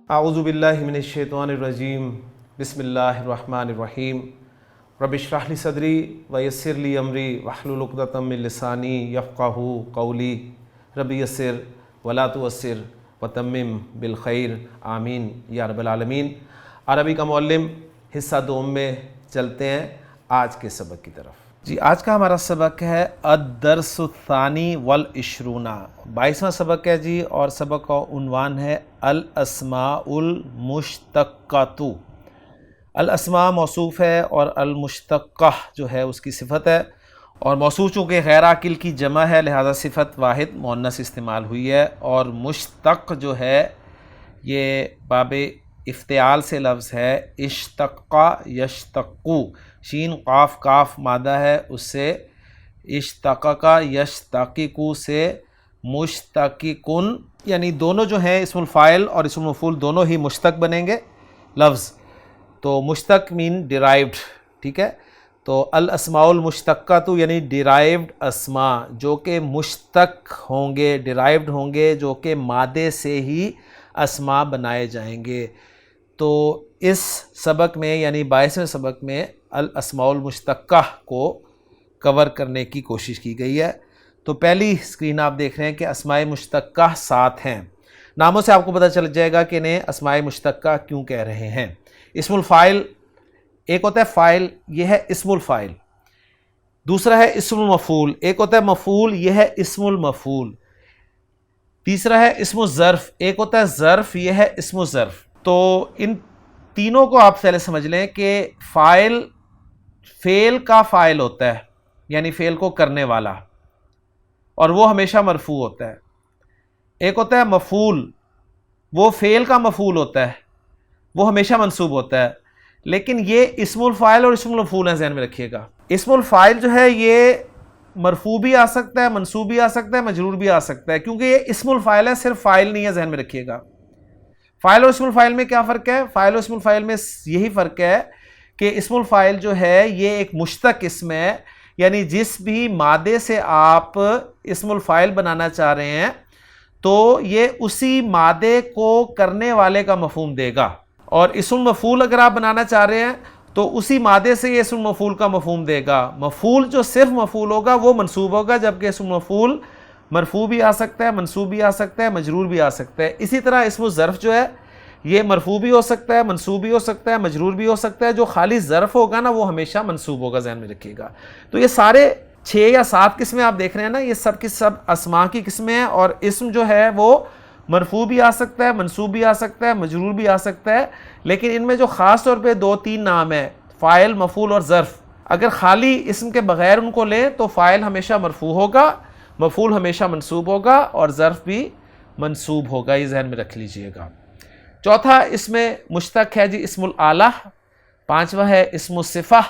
اعوذ باللہ من الشیطان الرجیم بسم اللہ الرحمن الرحیم رب اشرح لی صدری ویسر لی امری واحلل عقدۃ من لسانی یفقہوا قولی رب یسر ولا تعسر وتمم بالخیر آمین یا رب العالمین۔ عربی کا معلم حصہ دوم میں چلتے ہیں آج کے سبق کی طرف۔ جی آج کا ہمارا سبق ہے الدرس الثانی والعشرون، 22واں سبق ہے جی، اور سبق کا عنوان ہے الاسماء المشتقۃ۔ الاسماء موصوف ہے اور المشتقہ جو ہے اس کی صفت ہے، اور موصوف چونکہ غیر عاقل کی جمع ہے لہذا صفت واحد مؤنث استعمال ہوئی ہے، اور مشتق جو ہے یہ باب افتعال سے لفظ ہے، اشتقا یشتقو، شین قاف کاف مادہ ہے، اس سے اشتقا یشتقو سے مشتقن، یعنی دونوں جو ہیں اسم الفاعل اور اسم المفعول دونوں ہی مشتق بنیں گے لفظ، تو مشتق مین ڈیرائیوڈ، ٹھیک ہے۔ تو الاسماء المشتقۃ یعنی ڈیرائیوڈ اسماء جو کہ مشتق ہوں گے، ڈیرائیوڈ ہوں گے، جو کہ مادے سے ہی اسماء بنائے جائیں گے۔ تو اس سبق میں یعنی 22ویں سبق میں الاسماء المشتقہ کو کور کرنے کی کوشش کی گئی ہے۔ تو پہلی اسکرین آپ دیکھ رہے ہیں کہ اسماء مشتقہ 7 ہیں۔ ناموں سے آپ کو پتہ چل جائے گا کہ انہیں اسماء مشتقہ کیوں کہہ رہے ہیں۔ اسم الفاعل، ایک ہوتا ہے فاعل، یہ ہے اسم الفاعل۔ دوسرا ہے اسم المفعول، ایک ہوتا ہے مفعول، یہ ہے اسم المفعول۔ تیسرا ہے اسم الظرف، ایک ہوتا ہے ظرف، یہ ہے اسم الظرف۔ تو ان تینوں کو آپ پہلے سمجھ لیں کہ فاعل فعل کا فاعل ہوتا ہے، یعنی فعل کو کرنے والا، اور وہ ہمیشہ مرفوع ہوتا ہے۔ ایک ہوتا ہے مفعول، وہ فعل کا مفعول ہوتا ہے، وہ ہمیشہ منصوب ہوتا ہے۔ لیکن یہ اسم الفاعل اور اسم المفعول ہیں، ذہن میں رکھیے گا۔ اسم الفاعل جو ہے یہ مرفوع بھی آ سکتا ہے، منصوب بھی آ سکتا ہے، مجرور بھی آ سکتا ہے، کیونکہ یہ اسم الفاعل ہے، صرف فاعل نہیں ہے، ذہن میں رکھیے گا۔ فاعل اور اسم الفاعل میں کیا فرق ہے؟ فاعل اور اسم الفاعل میں یہی فرق ہے کہ اسم الفاعل جو ہے یہ ایک مشتق اسم ہے، یعنی جس بھی مادے سے آپ اسم الفاعل بنانا چاہ رہے ہیں تو یہ اسی مادے کو کرنے والے کا مفہوم دے گا، اور اسم المفعول اگر آپ بنانا چاہ رہے ہیں تو اسی مادے سے یہ اسم المفعول کا مفہوم دے گا۔ مفعول جو صرف مفعول ہوگا وہ منصوب ہوگا، جبکہ اسم المفعول مرفوع بھی آ سکتا ہے، منصوب بھی آ سکتا ہے، مجرور بھی آ سکتا ہے۔ اسی طرح اسم الظرف جو ہے یہ مرفوع بھی ہو سکتا ہے، منصوب بھی ہو سکتا ہے، مجرور بھی ہو سکتا ہے۔ جو خالی ظرف ہوگا نا وہ ہمیشہ منصوب ہوگا، ذہن میں رکھیے گا۔ تو یہ سارے 6 یا 7 قسمیں آپ دیکھ رہے ہیں نا، یہ سب کی سب اسماء کی قسمیں ہیں، اور اسم جو ہے وہ مرفوع بھی آ سکتا ہے، منصوب بھی آ سکتا ہے، مجرور بھی آ سکتا ہے۔ لیکن ان میں جو خاص طور پہ 2-3 نام ہیں، فاعل، مفعول اور ظرف، اگر خالی اسم کے بغیر ان کو لیں تو فاعل ہمیشہ مرفوع ہوگا، مفعول ہمیشہ منصوب ہوگا، اور ظرف بھی منصوب ہوگا، یہ ذہن میں رکھ لیجئے گا۔ چوتھا اس میں مشتق ہے جی اسم الآلہ، 5واں ہے اسم الصفہ،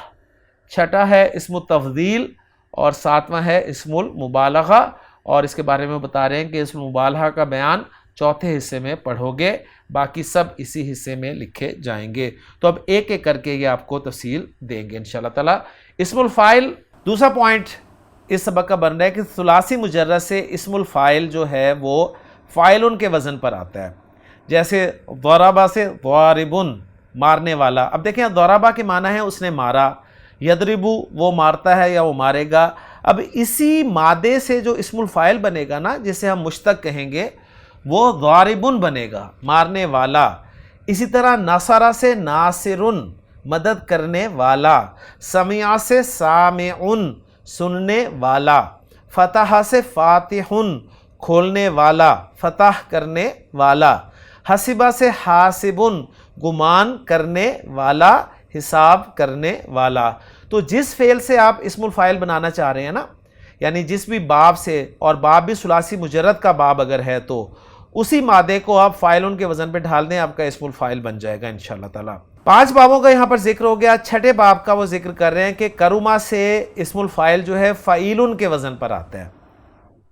6واں ہے اسم التفضیل، اور 7واں ہے اسم المبالغہ۔ اور اس کے بارے میں بتا رہے ہیں کہ اسم المبالغہ کا بیان 4تھے حصے میں پڑھو گے، باقی سب اسی حصے میں لکھے جائیں گے۔ تو اب ایک ایک کر کے یہ آپ کو تفصیل دیں گے انشاءاللہ تعالی۔ اسم الفاعل، دوسرا پوائنٹ اس سبق کا بن رہا ہے کہ ثلاثی مجرد سے اسم الفاعل جو ہے وہ فاعلن کے وزن پر آتا ہے، جیسے ضربہ سے ضاربن، مارنے والا۔ اب دیکھیں ضربہ کے معنی ہے اس نے مارا، یضربو وہ مارتا ہے یا وہ مارے گا۔ اب اسی مادے سے جو اسم الفاعل بنے گا نا، جسے ہم مشتق کہیں گے، وہ ضاربن بنے گا، مارنے والا۔ اسی طرح نصرہ سے ناصرن، مدد کرنے والا۔ سمع سے سامعن، سننے والا۔ فتح سے فاتحن، کھولنے والا، فتح کرنے والا۔ حسبہ سے حاسبن، گمان کرنے والا، حساب کرنے والا۔ تو جس فعل سے آپ اسم الفاعل بنانا چاہ رہے ہیں نا، یعنی جس بھی باب سے، اور باب بھی ثلاثی مجرد کا باب اگر ہے تو اسی مادے کو آپ فاعلن کے وزن پہ ڈھال دیں، آپ کا اسم الفاعل بن جائے گا انشاءاللہ تعالی۔ 5 بابوں کا یہاں پر ذکر ہو گیا، 6ٹھے باب کا وہ ذکر کر رہے ہیں کہ کرما سے اسم الفاعل جو ہے فعیلن کے وزن پر آتا ہے،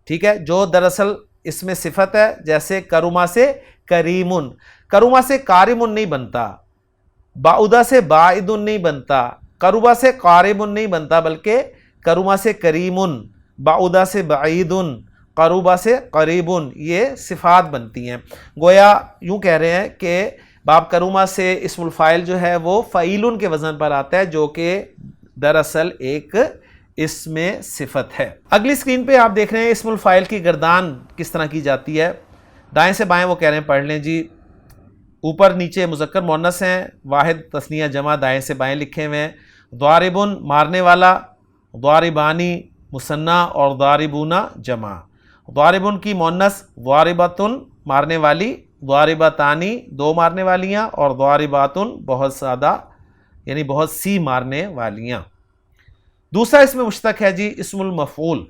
ٹھیک ہے، جو دراصل اس میں صفت ہے، جیسے کرما سے کریمن، کرما سے کارمن نہیں بنتا، باعدہ سے باعدن نہیں بنتا، قربہ سے قاربن نہیں بنتا، بلکہ کرما سے کریمن، باعدہ سے بعیدن، قروبہ سے قریبن، یہ صفات بنتی ہیں. گویا یوں کہہ رہے ہیں کہ باب کرومہ سے اسم الفاعل جو ہے وہ فعیلن کے وزن پر آتا ہے، جو کہ دراصل ایک اسم صفت ہے. اگلی اسکرین پہ آپ دیکھ رہے ہیں اسم الفاعل کی گردان کس طرح کی جاتی ہے. دائیں سے بائیں وہ کہہ رہے ہیں پڑھ لیں جی. اوپر نیچے مذکر مؤنث ہیں، واحد تثنیہ جمع دائیں سے بائیں لکھے ہوئے ہیں. ضاربن مارنے والا، ضاربانی مثنیٰ اور ضاربون جمع. ضاربن کی مؤنث ضاربتن مارنے والی، ضاربتانی دو مارنے والیاں، اور ضارباتن بہت زیادہ یعنی بہت سی مارنے والیاں. دوسرا اسم مشتق ہے جی اسم المفعول.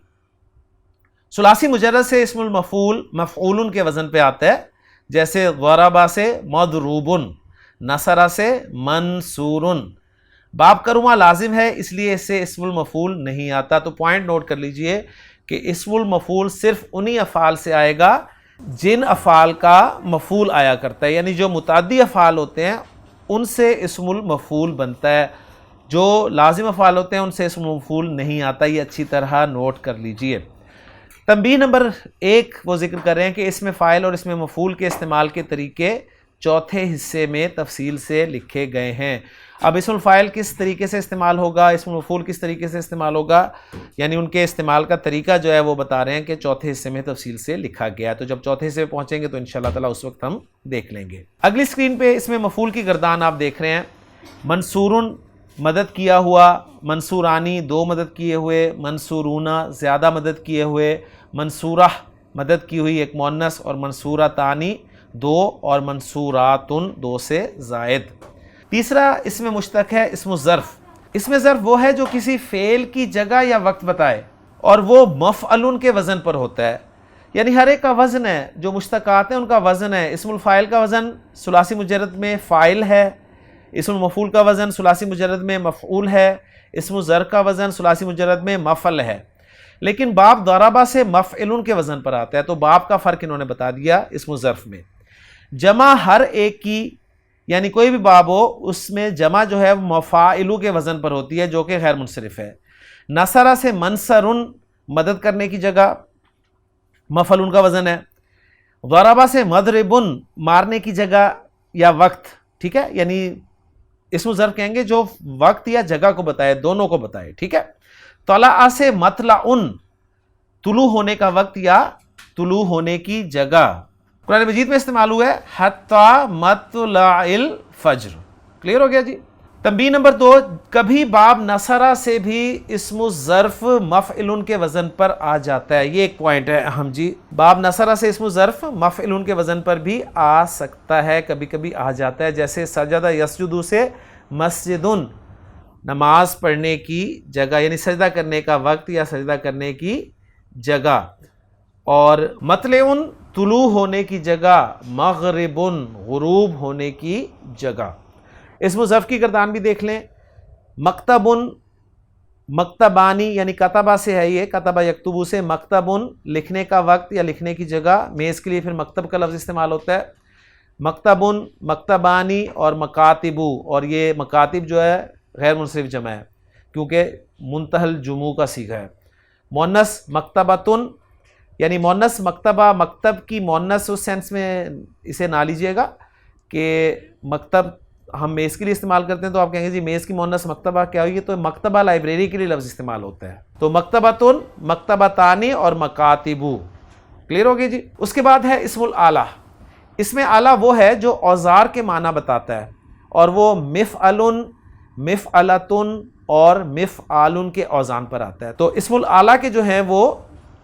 ثلاثی مجرد سے اسم المفعول مفعول کے وزن پہ آتا ہے، جیسے ضربہ سے مضروبن، نصرہ سے منصورن. باب کرومہ لازم ہے اس لیے اس سے اسم المفعول نہیں آتا. تو پوائنٹ نوٹ کر لیجئے کہ اسم المفعول صرف انہی افعال سے آئے گا جن افعال کا مفعول آیا کرتا ہے، یعنی جو متعدی افعال ہوتے ہیں ان سے اسم المفعول بنتا ہے. جو لازم افعال ہوتے ہیں ان سے اسم المفعول نہیں آتا. یہ اچھی طرح نوٹ کر لیجئے. تنبیہ نمبر 1 وہ ذکر کر رہے ہیں کہ اسم فاعل اور اسم مفعول کے استعمال کے طریقے چوتھے حصے میں تفصیل سے لکھے گئے ہیں. اب اسم الفاعل کس طریقے سے استعمال ہوگا، اسم مفعول کس طریقے سے استعمال ہوگا، یعنی ان کے استعمال کا طریقہ جو ہے وہ بتا رہے ہیں کہ چوتھے حصے میں تفصیل سے لکھا گیا ہے. تو جب چوتھے حصے پہ پہنچیں گے تو انشاءاللہ تعالیٰ اس وقت ہم دیکھ لیں گے. اگلی اسکرین پہ اسم مفعول کی گردان آپ دیکھ رہے ہیں. منصورن مدد کیا ہوا، منصورانی دو مدد کیے ہوئے، منصورون زیادہ مدد کیے ہوئے، منصورہ مدد کی ہوئی ایک مؤنث، اور منصورتانی دو، اور منصوراتن دو سے زائد. تیسرا اسم مشتق ہے اسم الظرف. اسم ظرف وہ ہے جو کسی فعل کی جگہ یا وقت بتائے اور وہ مفعل کے وزن پر ہوتا ہے. یعنی ہر ایک کا وزن ہے، جو مشتقات ہیں ان کا وزن ہے. اسم الفاعل کا وزن ثلاثی مجرد میں فاعل ہے، اسم المفعول کا وزن ثلاثی مجرد میں مفعول ہے، اسم الظرف کا وزن ثلاثی مجرد میں مفعل ہے. لیکن باب ضربہ سے مفعل کے وزن پر آتا ہے. تو باب کا فرق انہوں نے بتا دیا اسم الظرف میں. جمع ہر ایک کی، یعنی کوئی بھی باب ہو اس میں جمع جو ہے مفاعل کے وزن پر ہوتی ہے، جو کہ غیر منصرف ہے. نصرہ سے منصرن مدد کرنے کی جگہ مفعول کا وزن ہے. ضربہ سے مضربن مارنے کی جگہ یا وقت، ٹھیک ہے، یعنی اسم ظرف کہیں گے جو وقت یا جگہ کو بتائے، دونوں کو بتائے، ٹھیک ہے. طلع سے مطلعن طلوع ہونے کا وقت یا طلوع ہونے کی جگہ. قرآن مجید میں استعمال ہوا ہے حتی مطلع الفجر. کلیئر ہو گیا جی. تنبیہ نمبر 2، کبھی باب نصرہ سے بھی اسم الظرف مفعل کے وزن پر آ جاتا ہے. یہ ایک پوائنٹ ہے اہم جی. باب نصرہ سے اسم الظرف مفعل کے وزن پر بھی آ سکتا ہے، کبھی کبھی آ جاتا ہے. جیسے سجدہ یسجدو سے مسجدن نماز پڑھنے کی جگہ، یعنی سجدہ کرنے کا وقت یا سجدہ کرنے کی جگہ. اور مطلعن طلوع ہونے کی جگہ، مغربن غروب ہونے کی جگہ. اسم ظرف کی گردان بھی دیکھ لیں. مکتبن مکتبانی یعنی کتبہ سے ہے، یہ کتبہ یکتبو سے مکتبن لکھنے کا وقت یا لکھنے کی جگہ. میز کے لیے پھر مکتب کا لفظ استعمال ہوتا ہے. مکتبن مکتبانی اور مکاتبو، اور یہ مکاتب جو ہے غیر منصرف جمع ہے کیونکہ منتہی الجموع کا صیغہ ہے. مؤنث مکتبتن، یعنی مؤنث مکتبہ، مکتب کی مؤنث اس سینس میں اسے نہ لیجئے گا کہ مکتب ہم میز کے لیے استعمال کرتے ہیں تو آپ کہیں گے جی میز کی مؤنث مکتبہ کیا ہوئی ہے، تو مکتبہ لائبریری کے لیے لفظ استعمال ہوتا ہے. تو مکتبتن، مکتبتانی اور مکاتبو. کلیئر ہو گئی جی. اس کے بعد ہے اسم الآلہ. اسم آلہ وہ ہے جو اوزار کے معنی بتاتا ہے، اور وہ مفعلن، مفعلتن اور مفعالن کے اوزان پر آتا ہے. تو اسم الآلہ کے جو ہیں وہ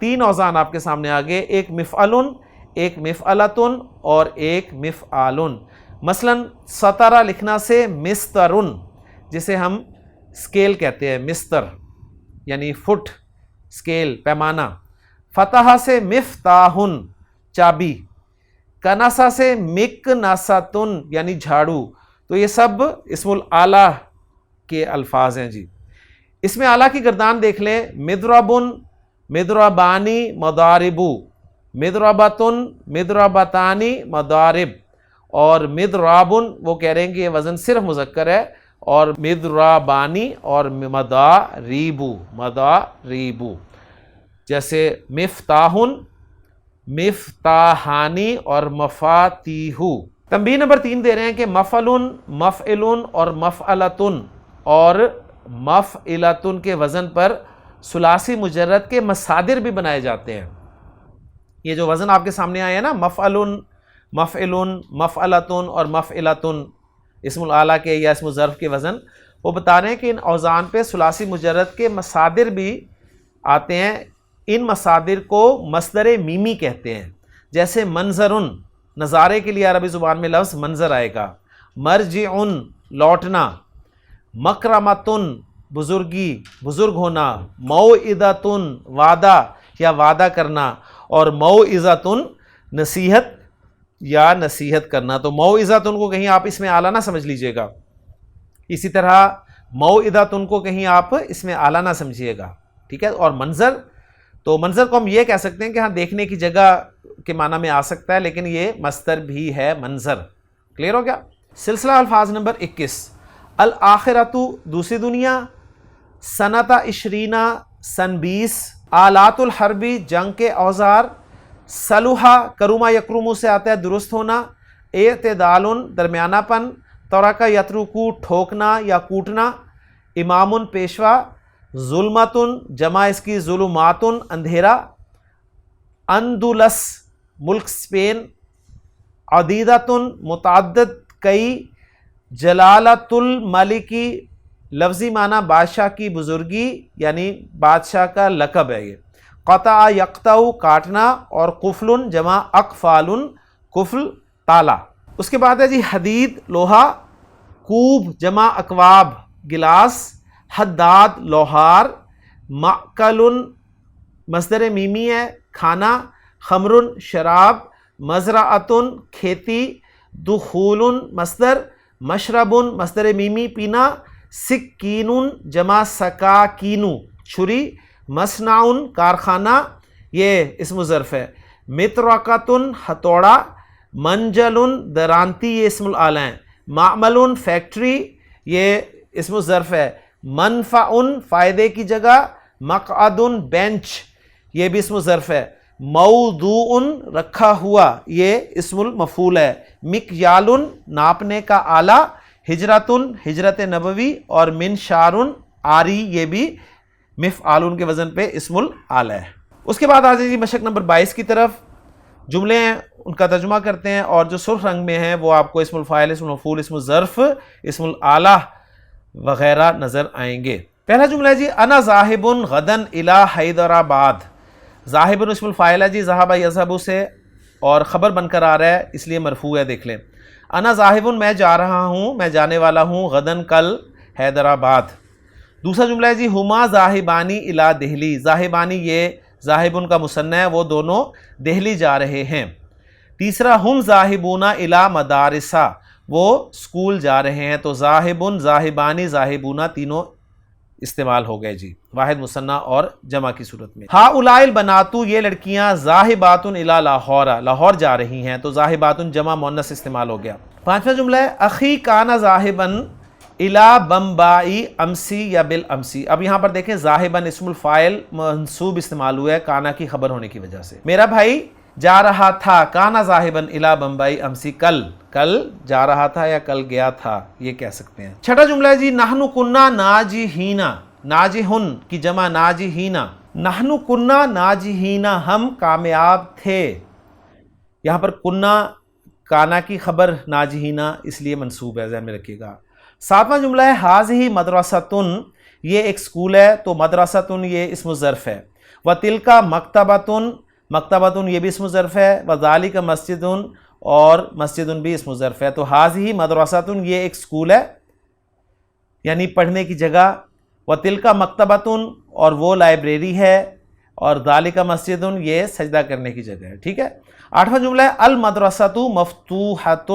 3 اوزان آپ کے سامنے آگے، ایک مفعلن، ایک مفعلتن اور ایک مفعالن. مثلا سترہ لکھنا سے مسترن، جسے ہم سکیل کہتے ہیں، مستر یعنی فٹ، سکیل پیمانہ. فتح سے مفتاحن چابی. کناسا سے مکناستن یعنی جھاڑو. تو یہ سب اسم الآلہ کے الفاظ ہیں جی. اسم آلہ کی گردان دیکھ لیں. مضربن، مضربانی، مضاربو. مضربتن، مضربتانی، مضارب. اور مضرابن وہ کہہ رہے ہیں کہ یہ وزن صرف مذکر ہے، اور مضرابانی اور مضاریبو، مضاریبو. جیسے مفتاحن مفتاحانی اور مفاتیحو۔ تنبیہ نمبر 3 دے رہے ہیں کہ مفعلن، مفعلن اور مفعلتن اور مفعلتن کے وزن پر ثلاثی مجرد کے مصادر بھی بنائے جاتے ہیں۔ یہ جو وزن آپ کے سامنے آئے ہیں نا، مفعلن، مفعلن، مفعلتن اور مفعلتن، اسم الاعلیٰ کے یا اسم الظرف کے وزن، وہ بتا رہے ہیں کہ ان اوزان پہ ثلاثی مجرد کے مصادر بھی آتے ہیں۔ ان مصادر کو مصدر میمی کہتے ہیں، جیسے منظرن، نظارے کے لیے عربی زبان میں لفظ منظر آئے گا، مرجعن، لوٹنا، مکرمتن، بزرگی، بزرگ ہونا، موعظتن، وعدہ یا وعدہ کرنا، اور موعظتن، نصیحت یا نصیحت کرنا۔ تو موعظتن کو کہیں آپ اس میں اعلیٰ نہ سمجھ لیجئے گا، اسی طرح موعظتن کو کہیں آپ اس میں اعلیٰ نہ سمجھیے گا، ٹھیک ہے۔ اور منظر، تو منظر کو ہم یہ کہہ سکتے ہیں کہ ہاں دیکھنے کی جگہ کے معنی میں آ سکتا ہے، لیکن یہ مصدر بھی ہے منظر۔ کلیئر ہو گیا؟ سلسلہ الفاظ نمبر 21، الآخرۃ، دوسری دنیا، سنۃ 20، سن 20، آلات الحربی، جنگ کے اوزار، صلوحہ، کروما یکرمو سے آتا ہے درست ہونا، اعتدال، درمیانہ پن، ترک یترکو، ٹھوکنا یا کوٹنا، امام، پیشوا، ظلمتن، جمع اس کی ظلماتن، اندھیرا، اندلس، ملک اسپین، عدیدتن، متعدد، کئی، جلالت الملکی، لفظی معنی بادشاہ کی بزرگی یعنی بادشاہ کا لقب ہے یہ، قطع یقطع، کاٹنا، اور قفل، جمع اقفال، قفل، تالا۔ اس کے بعد ہے جی حدید، لوہا، کوب، جمع اکواب، گلاس، حداد، لوہار، مأکل، مصدر میمی ہے، کھانا، خمر، شراب، مزرعۃ، کھیتی، دخول، مصدر، مشرب، مصدر میمی، پینا، سکین، جمع سکاکین، چھری، مصنع، کارخانہ، یہ اسم ظرف ہے، مطرقۃ، ہتھوڑا، منجل، درانتی، یہ اسم الاعلیٰ ہیں، معمل، فیکٹری، یہ اسم ظرف ہے، منفع، فائدے کی جگہ، مقعد، بینچ، یہ بھی اسم ظرف ہے، موضوع، رکھا ہوا، یہ اسم المفعول ہے، مکیال، ناپنے کا آلہ، ہجرت، ہجرت نبوی، اور منشار، آری، یہ بھی مفعال کے وزن پہ اسم الاعلیٰ ہے۔ اس کے بعد آ جائیے مشق نمبر 22 کی طرف، جملے ہیں ان کا ترجمہ کرتے ہیں، اور جو سرخ رنگ میں ہیں وہ آپ کو اسم الفاعل، اسم المفعول، اسم الظرف، اسم الاعلیٰ وغیرہ نظر آئیں گے۔ پہلا جملہ ہے جی انا ذاہب غدن الی حیدرآباد۔ ذاہب اسم الفاعل ہے جی، ذہب یذهب سے، اور خبر بن کر آ رہا ہے اس لیے مرفوع ہے، دیکھ لیں، انا ذاہب، میں جا رہا ہوں، میں جانے والا ہوں، غدن، کل، حیدرآباد۔ دوسرا جملہ ہے جی ہما ذاہبانی الی دہلی۔ ذاہبانی یہ ذاہب کا مثنیٰ ہے، وہ دونوں دہلی جا رہے ہیں۔ تیسرا ہم ذاہبون الی مدارسہ، وہ اسکول جا رہے ہیں، تو ذاہبن، ذاہبانی، ذاہبون تینوں استعمال ہو گئے جی، واحد مثنیٰ اور جمع کی صورت میں۔ ہؤلاء البنات، یہ لڑکیاں، ذاہبات الی لاہور، لاہور جا رہی ہیں، تو ذاہبات جمع مؤنث استعمال ہو گیا۔ پانچواں جملہ ہے اخی کان ذاہبن الی بمبئی امسی یا بالامسی۔ اب یہاں پر دیکھیں ذاہبن اسم الفاعل منصوب استعمال ہوا ہے کانا کی خبر ہونے کی وجہ سے۔ میرا بھائی جا رہا تھا، کانا ذاہبن الی بمبئی امسی، کل، کل جا رہا تھا یا کل گیا تھا، یہ کہہ سکتے ہیں۔ چھٹا جملہ ہے جی نحن کنا ناجحین، ناجحن کی جمع ناجحین، نحن کنا ناجحین، ہم کامیاب تھے۔ یہاں پر کنا کانا کی خبر ناجحین اس لیے منصوب ہے، ذہن میں رکھیے گا۔ ساتواں جملہ ہے ہذہ مدرستن، یہ ایک سکول ہے، تو مدرستن یہ اسم ظرف ہے۔ وتلک مکتبۃ، مکتبۃ یہ بھی اسم ظرف ہے، وذالک مسجد، اور مسجد بھی اسم ظرف ہے، تو ہذہ مدرستٌ یہ ایک سکول ہے یعنی پڑھنے کی جگہ، وتلک مکتبۃ اور وہ لائبریری ہے، اور ذالک مسجد یہ سجدہ کرنے کی جگہ ہے، ٹھیک ہے۔ آٹھواں جملہ ہے المدرسۃ مفتوحۃ،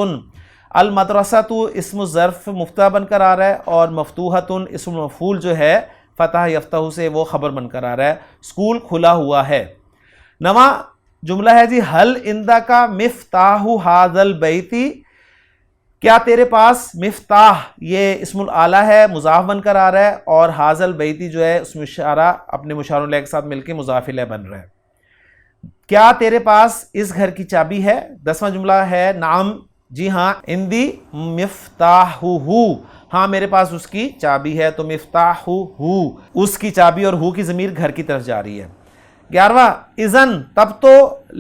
المدرسۃ اسم ظرف مفتوح بن کر آ رہا ہے، اور مفتوحۃ اسم مفعول جو ہے فتح یفتح سے وہ خبر بن کر آ رہا ہے، اسکول کھلا ہوا ہے۔ نواں جملہ ہے جی حل عندک مفتاح ھذا البیت، کیا تیرے پاس مفتاح، یہ اسم الاعلیٰ ہے، مضاف بن کر آ رہا ہے، اور ھذا البیت جو ہے اس میں اشارہ اپنے مشار الیہ کے ساتھ مل کے مضاف الیہ بن رہا ہے۔ کیا تیرے پاس اس گھر کی چابی ہے؟ 10واں جملہ ہے نعم، جی ہاں، عندی مفتاحہ، ہاں میرے پاس اس کی چابی ہے، تو مفتاحہ، اس کی چابی، اور ہو کی ضمیر گھر کی طرف جا رہی ہے۔ 11واں اذن، تب تو،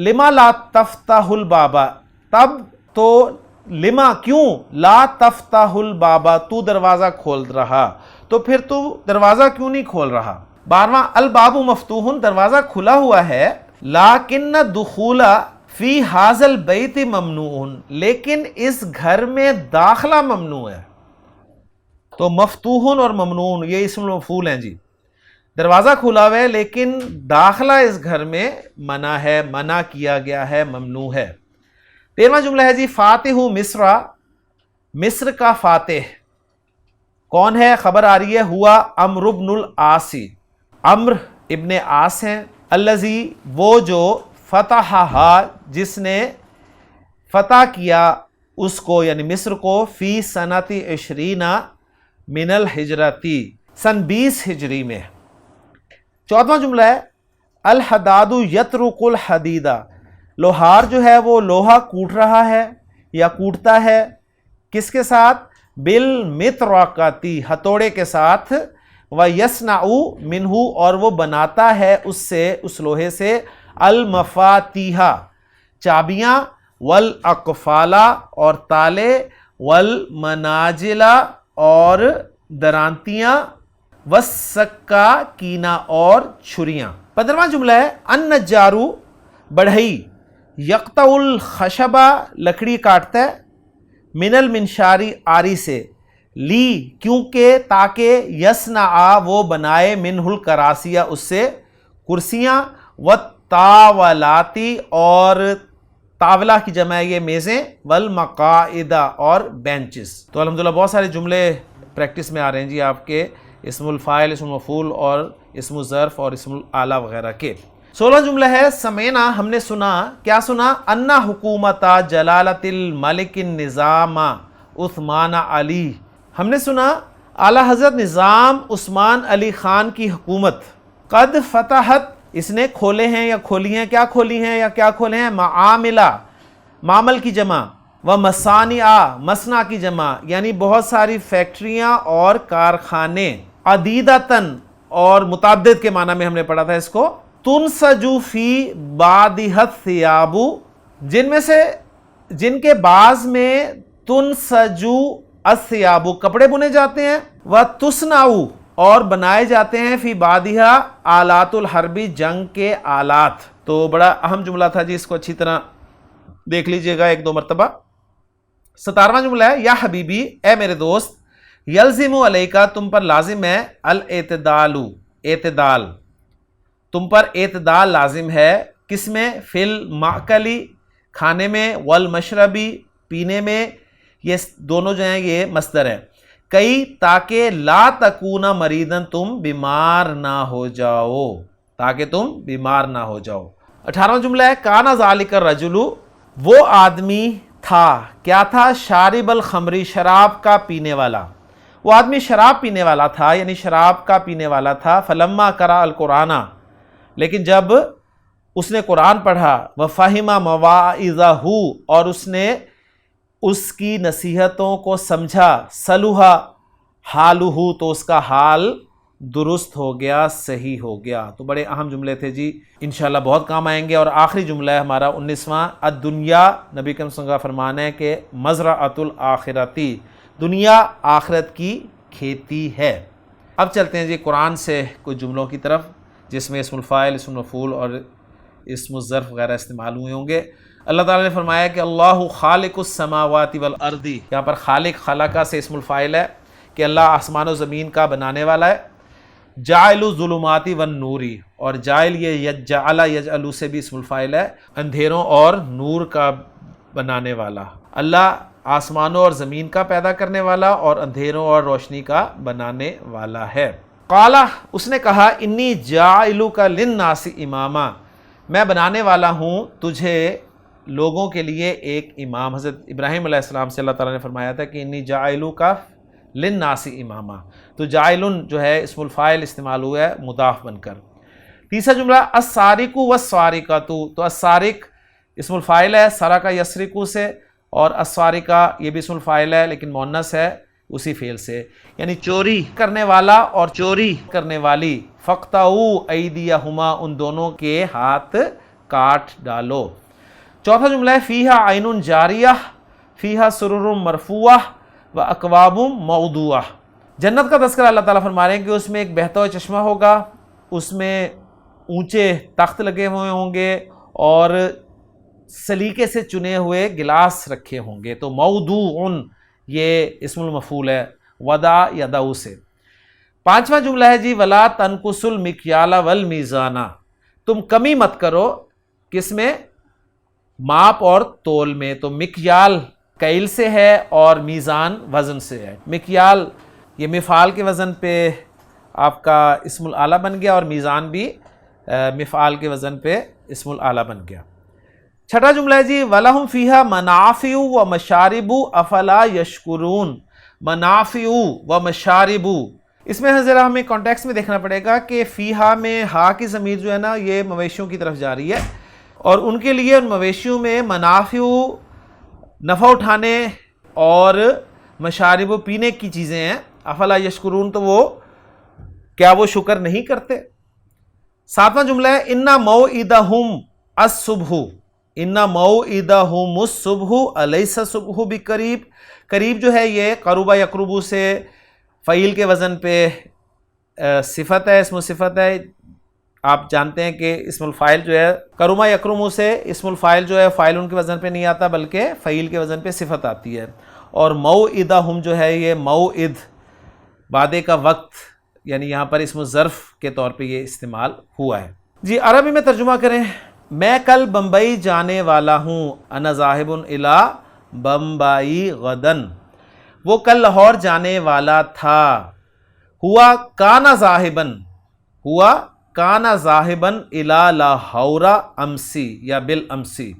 لما لا تفتح الباب، تب تو، لما کیوں، لا تفتح الباب تو دروازہ کھول رہا، تو پھر تو دروازہ کیوں نہیں کھول رہا۔ 12واں الباب مفتوح، دروازہ کھلا ہوا ہے، لیکن دخول فی ھذا البیت ممنوع، لیکن اس گھر میں داخلہ ممنوع ہے۔ تو مفتوح اور ممنوع یہ اسم مفعول ہیں جی، دروازہ کھلا ہوا ہے لیکن داخلہ اس گھر میں منع ہے، منع کیا گیا ہے، ممنوع ہے۔ 13واں جملہ ہے جی فاتح مصر، مصر کا فاتح کون ہے؟ خبر آ رہی ہے ہوا عمرو بن العاص، عمرو ابن عاص ہیں، الذی وہ جو فتحہا جس نے فتح کیا اس کو یعنی مصر کو، فی سنۃ 20 من الہجرتی، سن 20 ہجری میں۔ 14واں جملہ ہے الحداد یطرق الحدیدہ، لوہار جو ہے وہ لوہا کوٹ رہا ہے یا کوٹتا ہے، کس کے ساتھ؟ بالمطرقۃ، ہتھوڑے کے ساتھ، ویصنع منہ، اور وہ بناتا ہے اس سے، اس لوہے سے، المفاتیح، چابیاں، والاقفال، اور تالے، والمناجل، اور درانتیاں، والسکاکین، اور چھریاں۔ 15واں جملہ ہے النجار، بڑھئی، یقطع الخشب، لکڑی کاٹتا ہے، من المنشاری، آری سے، لی کیونکہ، تاکہ، یصنع وہ بنائے، منہ الکراسیہ اس سے کرسیاں، والطاولاتی، اور طاولہ کی جمع ہے یہ میزیں، والمقاعد، اور بینچز۔ تو الحمدللہ بہت سارے جملے پریکٹس میں آ رہے ہیں جی آپ کے اسم الفاعل، اسم المفعول، اور اسم الظرف، اور اسم الآلہ وغیرہ کے۔ 16 جملہ ہے سمعنا، ہم نے سنا، کیا سنا؟ ان حکومت جلالۃ الملک النظام عثمان علی، ہم نے سنا اعلیٰ حضرت نظام عثمان علی خان کی حکومت، قد فتحت، اس نے کھولے ہیں یا کھولی ہیں، کیا کھولی ہیں یا کیا کھولے ہیں؟ معاملہ، معمل کی جمع، و مصانع، مصنع کی جمع، یعنی بہت ساری فیکٹریاں اور کارخانے، عدیدتاً، اور متعدد کے معنی میں ہم نے پڑھا تھا اس کو، تنسج فی بعضھا الثیاب، جن میں سے، جن کے بعض میں، تنسج الثیاب کپڑے بنے جاتے ہیں، و تصنع، اور بنائے جاتے ہیں، فی بعضھا آلات الحرب، جنگ کے آلات۔ تو بڑا اہم جملہ تھا جی، اس کو اچھی طرح دیکھ لیجئے گا 1-2 مرتبہ۔ 17واں جملہ ہے یا حبیبی، اے میرے دوست، یلزم علیکا، تم پر لازم ہے، الاعتدال، اعتدال، تم پر اعتدال لازم ہے، کس میں؟ فی المأکلی، کھانے میں، والمشربی، پینے میں، یہ دونوں جو ہیں یہ مصدر ہے، کئی تاکہ لا تکون مریضاً، تم بیمار نہ ہو جاؤ، تاکہ تم بیمار نہ ہو جاؤ۔ 18واں جملہ ہے کانا ذالک الرجل، وہ آدمی تھا، کیا تھا؟ شارب الخمری، شراب کا پینے والا، وہ آدمی شراب پینے والا تھا، یعنی شراب کا پینے والا تھا، فلما قرأ القرآن، لیکن جب اس نے قرآن پڑھا، وفہم مواعظہ، اور اس نے اس کی نصیحتوں کو سمجھا، صلح حالہ، تو اس کا حال درست ہو گیا، صحیح ہو گیا۔ تو بڑے اہم جملے تھے جی، انشاءاللہ بہت کام آئیں گے۔ اور آخری جملہ ہے ہمارا 19واں، الدنیا، نبی کریم صلی اللہ علیہ وسلم کا فرمان ہے کہ مزرعۃ الآخرتی، دنیا آخرت کی کھیتی ہے۔ اب چلتے ہیں جی قرآن سے کچھ جملوں کی طرف، جس میں اسم الفاعل، اسم المفعول، اور اسم الظرف وغیرہ استعمال ہوئے ہوں گے۔ اللہ تعالیٰ نے فرمایا کہ اللہ خالق السماوات والارض، یہاں پر خالق، خلقہ سے اسم الفاعل ہے کہ اللہ آسمان و زمین کا بنانے والا ہے۔ جاعل الظلمات والنور، اور جاعل یہ جعل یجعل سے بھی اسم الفاعل ہے، اندھیروں اور نور کا بنانے والا۔ اللہ آسمانوں اور زمین کا پیدا کرنے والا اور اندھیروں اور روشنی کا بنانے والا ہے۔ قالا، اس نے کہا، انی جاعلک للناس اماما، میں بنانے والا ہوں تجھے لوگوں کے لیے ایک امام۔ حضرت ابراہیم علیہ السلام سے اللہ تعالیٰ نے فرمایا تھا کہ انی جاعلک للناس اماما، تو جاعلن جو ہے اسم الفاعل استعمال ہوا ہے مضاف بن کر۔ تیسرا جملہ السارق والسارقۃ، تو السارق اسم الفاعل ہے سرق یسرق سے، اور السارقہ یہ بھی اسم الفاعل ہے لیکن مؤنث ہے اسی فعل سے، یعنی چوری کرنے والا اور چوری کرنے والی، فَاقْطَعُوا أَيْدِيَهُمَا، ان دونوں کے ہاتھ کاٹ ڈالو۔ چوتھا جملہ ہے فیہا عین جاریہ فیہا سرر مرفوعہ واکواب موضوعہ۔ جنت کا تذکرہ اللہ تعالیٰ فرما رہے ہیں کہ اس میں ایک بہتا ہوا چشمہ ہوگا، اس میں اونچے تخت لگے ہوئے ہوں گے اور سلیقے سے چنے ہوئے گلاس رکھے ہوں گے، تو موضوع یہ اسم المفعول ہے وضع یدہ سے۔ پانچواں جملہ ہے جی ولا تنقصوا المکیال والمیزان، تم کمی مت کرو کس میں؟ ماپ اور تول میں۔ تو مکیال کیل سے ہے اور میزان وزن سے ہے۔ مکیال یہ مفعال کے وزن پہ آپ کا اسم الاعلیٰ بن گیا، اور میزان بھی مفعال کے وزن پہ اسم الاعلیٰ بن گیا۔ چھٹا جملہ ہے جی وَلَهُمْ فِيهَا مَنَافِعُ وَمَشَارِبُ أَفَلَا يَشْكُرُونَ، منافع و مشارب، اس میں ذرا ہمیں کانٹیکس میں دیکھنا پڑے گا کہ فیہا میں ہا کی ضمیر جو ہے نا یہ مویشیوں کی طرف جا رہی ہے، اور ان کے لیے ان مویشیوں میں منافع نفع اٹھانے اور مشارب پینے کی چیزیں ہیں، افلا یشکرون تو وہ کیا وہ شکر نہیں کرتے؟ ساتواں جملہ ہے ان موعدہم الصبح، ان موعدہم الصبح الیس الصبح بقریب، قریب جو ہے یہ قربہ یقربو سے فعیل کے وزن پہ صفت ہے، اسم صفت ہے۔ آپ جانتے ہیں کہ اسم الفاعل جو ہے قربہ یقربو سے اسم الفاعل جو ہے فاعل ان کے وزن پہ نہیں آتا بلکہ فعیل کے وزن پہ صفت آتی ہے، اور موعدہم جو ہے یہ موعد وعدے کا وقت، یعنی یہاں پر اسم الظرف کے طور پہ یہ استعمال ہوا ہے۔ جی عربی میں ترجمہ کریں، میں کل بمبئی جانے والا ہوں، انا ذاہب الی بمبئی غدن، وہ کل لاہور جانے والا تھا، ہوا کانا ذاہبن، ہوا کانا ذاہبن الی لاہور امسی یا بالامسی۔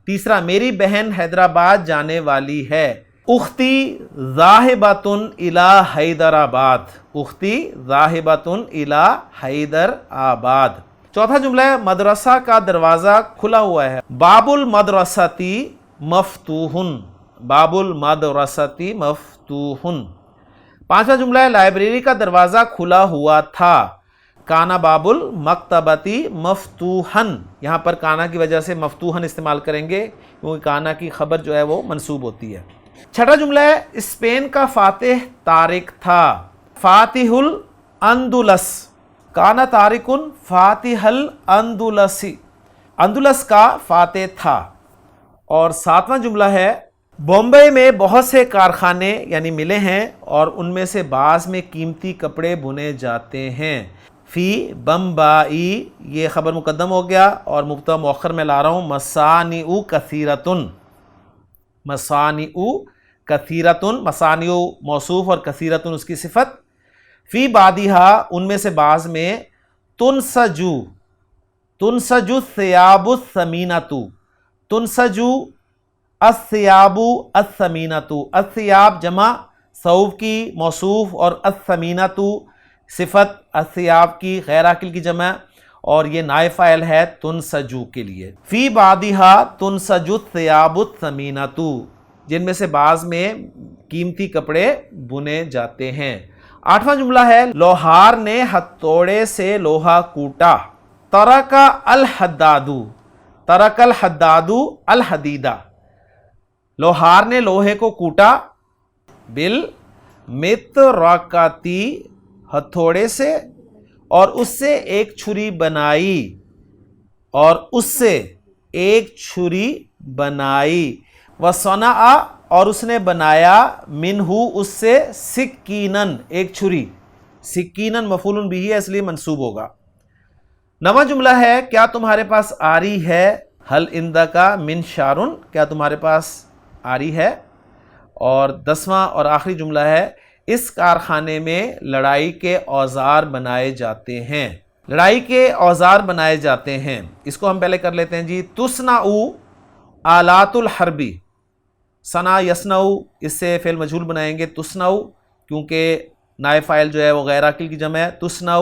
تیسرا میری بہن حیدرآباد جانے والی ہے، اختی ذاہبۃ الی حیدرآباد، اختی ذاہبۃ الی حیدرآباد۔ چوتھا جملہ ہے مدرسہ کا دروازہ کھلا ہوا ہے، باب المدرستی مفتوح، باب المدرستی مفتوح۔ پانچواں جملہ ہے لائبریری کا دروازہ کھلا ہوا تھا، کانا باب المکتبتی مفتوحا، یہاں پر کانا کی وجہ سے مفتوحا استعمال کریں گے کیونکہ کانا کی خبر جو ہے وہ منصوب ہوتی ہے۔ چھٹا جملہ ہے اسپین کا فاتح طارق تھا، فاتح الاندلس، کانا طارق فاتح الاندلسی، اندلس کا فاتح تھا۔ اور ساتواں جملہ ہے بمبئی میں بہت سے کارخانے یعنی ملیں ہیں اور ان میں سے بعض میں قیمتی کپڑے بنے جاتے ہیں، فی بمبئی یہ خبر مقدم ہو گیا اور مبتدا مؤخر میں لا رہا ہوں، مصانع کثیرتن، مصانع کثیرتن، مصانع موصوف اور کثیرتن اس کی صفت، فی بعضھا ان میں سے بعض میں، تنسجو، تنسجو الثیاب الثمینۃ، تنسجو الثیاب الثمینۃ، الثیاب جمع ثوب کی موصوف اور الثمینۃ صفت الثیاب کی غیر عاقل کی جمع، اور یہ نائب فاعل ہے تنسجو کے لیے۔ فی بعضھا تنسجو الثیاب الثمینۃ، جن میں سے بعض میں قیمتی کپڑے بنے جاتے ہیں۔ آٹھواں جملہ ہے لوہار نے ہتھوڑے سے لوہا کوٹا، ترک الحداد، ترک الحداد الحدیدہ، لوہار نے لوہے کو کوٹا، بالمطرقۃ ہتھوڑے سے، اور اس سے ایک چھری بنائی، اور اس سے ایک چھری بنائی، وصنع اور اس نے بنایا، منہ اس سے، سکینن ایک چھری، سکینن مفعول بہ ہے اس لیے منصوب ہوگا۔ نواں جملہ ہے کیا تمہارے پاس آری ہے، حل عندک من شعر، کیا تمہارے پاس آری ہے۔ اور دسواں اور آخری جملہ ہے اس کارخانے میں لڑائی کے اوزار بنائے جاتے ہیں، لڑائی کے اوزار بنائے جاتے ہیں۔ اس کو ہم پہلے کر لیتے ہیں جی، تصنع آلات الحرب، صنع یصنع، اس سے فعل مجہول بنائیں گے تصنع، کیونکہ نائب فاعل جو ہے وہ غیر عاقل کی جمع ہے. تصنع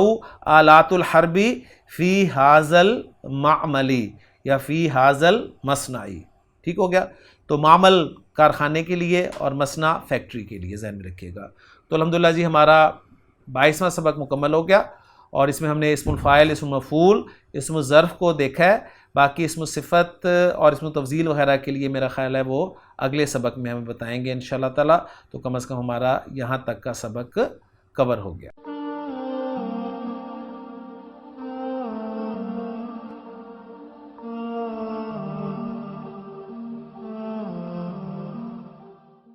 آلات الحربی فی حاضل معملی یا فی حاضل مصنعی. ٹھیک ہو گیا. تو معمل کارخانے کے لیے اور مصنع فیکٹری کے لیے ذہن میں رکھیے گا. تو الحمدللہ جی ہمارا 22واں سبق مکمل ہو گیا اور اس میں ہم نے اسم الفاعل، اسم مفعول، اسم الظرف کو دیکھا ہے. باقی اسم الصفت اور اسم التفضیل وغیرہ کے لیے میرا خیال ہے وہ اگلے سبق میں ہمیں بتائیں گے انشاءاللہ تعالی. تو کم از کم ہمارا یہاں تک کا سبق کور ہو گیا.